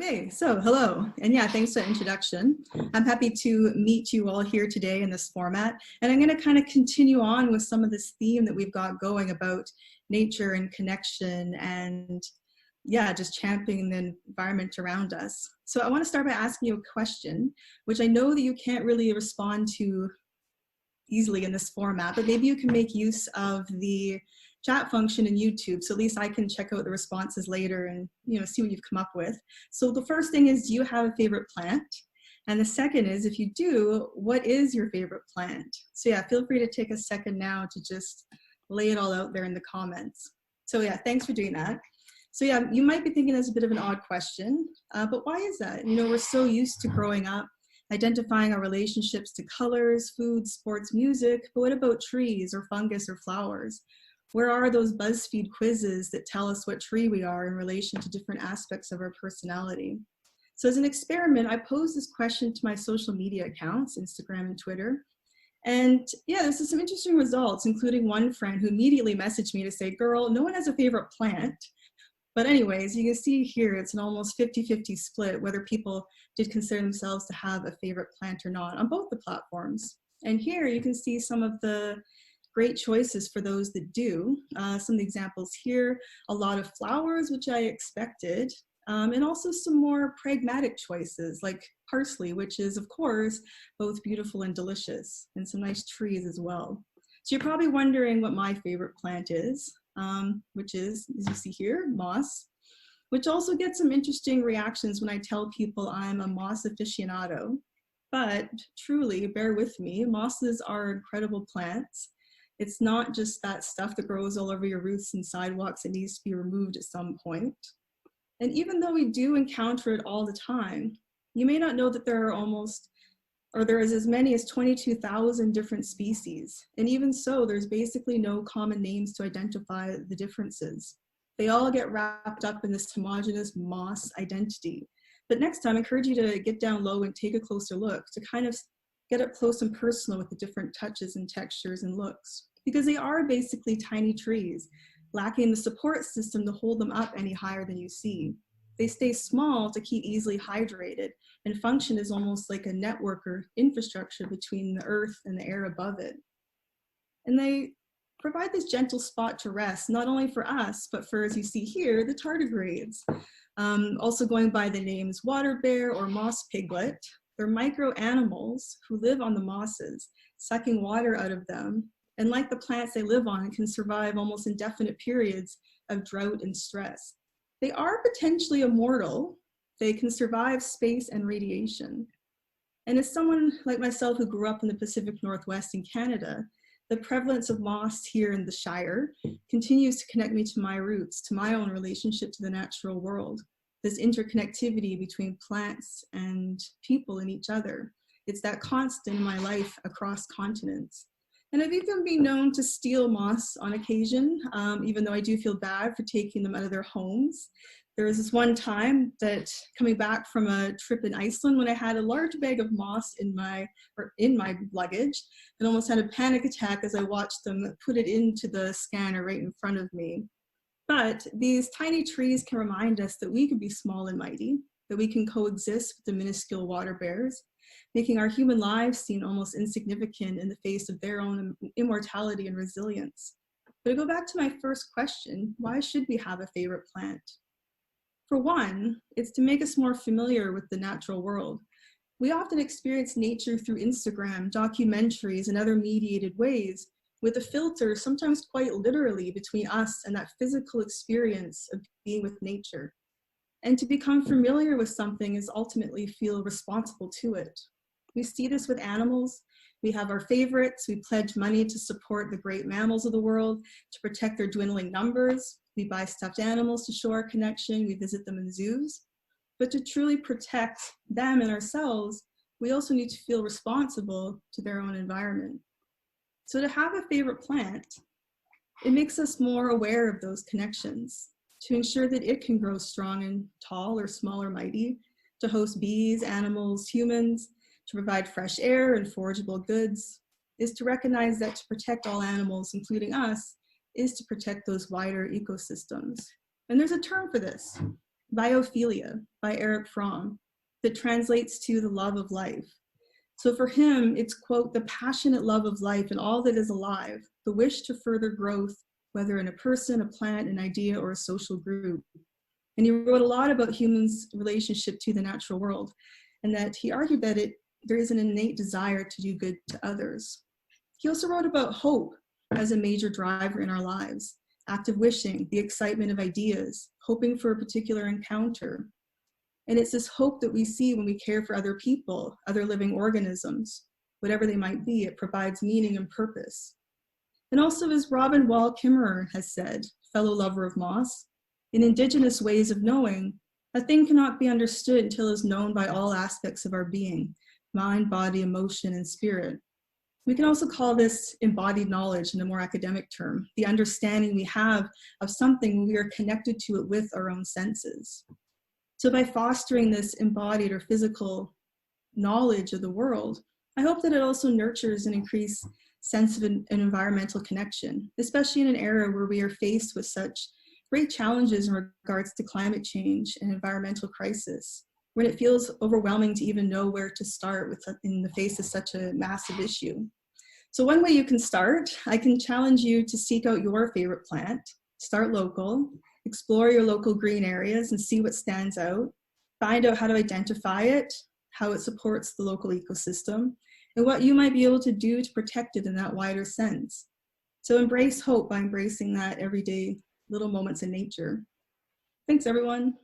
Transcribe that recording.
Okay, so hello, and yeah, thanks for the introduction. I'm happy to meet you all here today in this format, and I'm going to kind of continue on with some of this theme that we've got going about nature and connection and yeah, just championing the environment around us. So I want to start by asking you a question, which I know that you can't really respond to easily in this format, but maybe you can make use of the chat function in YouTube, so at least I can check out the responses later and see what you've come up with. So the first thing is, do you have a favorite plant? And the second is, if you do, what is your favorite plant? So yeah, feel free to take a second now to just lay it all out there in the comments. So yeah, thanks for doing that. So yeah, you might be thinking that's a bit of an odd question, but why is that? We're so used to growing up identifying our relationships to colors, food, sports, music, but what about trees or fungus or flowers? Where are those BuzzFeed quizzes that tell us what tree we are in relation to different aspects of our personality? So as an experiment, I posed this question to my social media accounts, Instagram and Twitter. And yeah, this is some interesting results, including one friend who immediately messaged me to say, girl, no one has a favorite plant. But anyways, you can see here, it's an almost 50-50 split, whether people did consider themselves to have a favorite plant or not on both the platforms. And here you can see some of the great choices for those that do. Some of the examples here, a lot of flowers, which I expected, and also some more pragmatic choices like parsley, which is of course both beautiful and delicious, and some nice trees as well. So you're probably wondering what my favorite plant is, which is, as you see here, moss, which also gets some interesting reactions when I tell people I'm a moss aficionado. But truly, bear with me, mosses are incredible plants. It's not just that stuff that grows all over your roofs and sidewalks that needs to be removed at some point. And even though we do encounter it all the time, you may not know that there is as many as 22,000 different species. And even so, there's basically no common names to identify the differences. They all get wrapped up in this homogeneous moss identity. But next time, I encourage you to get down low and take a closer look to kind of get up close and personal with the different touches and textures and looks, because they are basically tiny trees, lacking the support system to hold them up any higher than you see. They stay small to keep easily hydrated and function as almost like a network or infrastructure between the earth and the air above it. And they provide this gentle spot to rest, not only for us, but for, as you see here, the tardigrades. Also going by the names water bear or moss piglet. They're micro animals who live on the mosses, sucking water out of them. And like the plants they live on, can survive almost indefinite periods of drought and stress. They are potentially immortal. They can survive space and radiation. And as someone like myself who grew up in the Pacific Northwest in Canada, the prevalence of moss here in the Shire continues to connect me to my roots, to my own relationship to the natural world, this interconnectivity between plants and people and each other. It's that constant in my life across continents. And I've even been known to steal moss on occasion, even though I do feel bad for taking them out of their homes. There was this one time that coming back from a trip in Iceland when I had a large bag of moss in my luggage and almost had a panic attack as I watched them put it into the scanner right in front of me. But these tiny trees can remind us that we can be small and mighty, that we can coexist with the minuscule water bears, making our human lives seem almost insignificant in the face of their own immortality and resilience. But to go back to my first question, why should we have a favorite plant? For one, it's to make us more familiar with the natural world. We often experience nature through Instagram, documentaries, and other mediated ways, with a filter sometimes quite literally between us and that physical experience of being with nature. And to become familiar with something is ultimately feel responsible to it. We see this with animals. We have our favorites. We pledge money to support the great mammals of the world, to protect their dwindling numbers. We buy stuffed animals to show our connection. We visit them in zoos. But to truly protect them and ourselves, we also need to feel responsible to their own environment. So to have a favorite plant, it makes us more aware of those connections, to ensure that it can grow strong and tall or small or mighty, to host bees, animals, humans, to provide fresh air and forageable goods, is to recognize that to protect all animals, including us, is to protect those wider ecosystems. And there's a term for this. Biophilia by Erich Fromm, that translates to the love of life. So for him, it's, quote, the passionate love of life and all that is alive, the wish to further growth, whether in a person, a plant, an idea, or a social group. And he wrote a lot about humans' relationship to the natural world, and that he argued that there is an innate desire to do good to others. He also wrote about hope as a major driver in our lives, active wishing, the excitement of ideas, hoping for a particular encounter. And it's this hope that we see when we care for other people, other living organisms, whatever they might be. It provides meaning and purpose. And also, as Robin Wall Kimmerer has said, fellow lover of moss, in indigenous ways of knowing, a thing cannot be understood until it is known by all aspects of our being, mind, body, emotion, and spirit. We can also call this embodied knowledge in a more academic term, the understanding we have of something when we are connected to it with our own senses. So by fostering this embodied or physical knowledge of the world, I hope that it also nurtures an increased sense of an environmental connection, especially in an era where we are faced with such great challenges in regards to climate change and environmental crisis, when it feels overwhelming to even know where to start in the face of such a massive issue. So one way you can start, I can challenge you to seek out your favorite plant, start local, explore your local green areas and see what stands out, find out how to identify it, how it supports the local ecosystem, and what you might be able to do to protect it in that wider sense. So embrace hope by embracing that everyday little moments in nature. Thanks, everyone.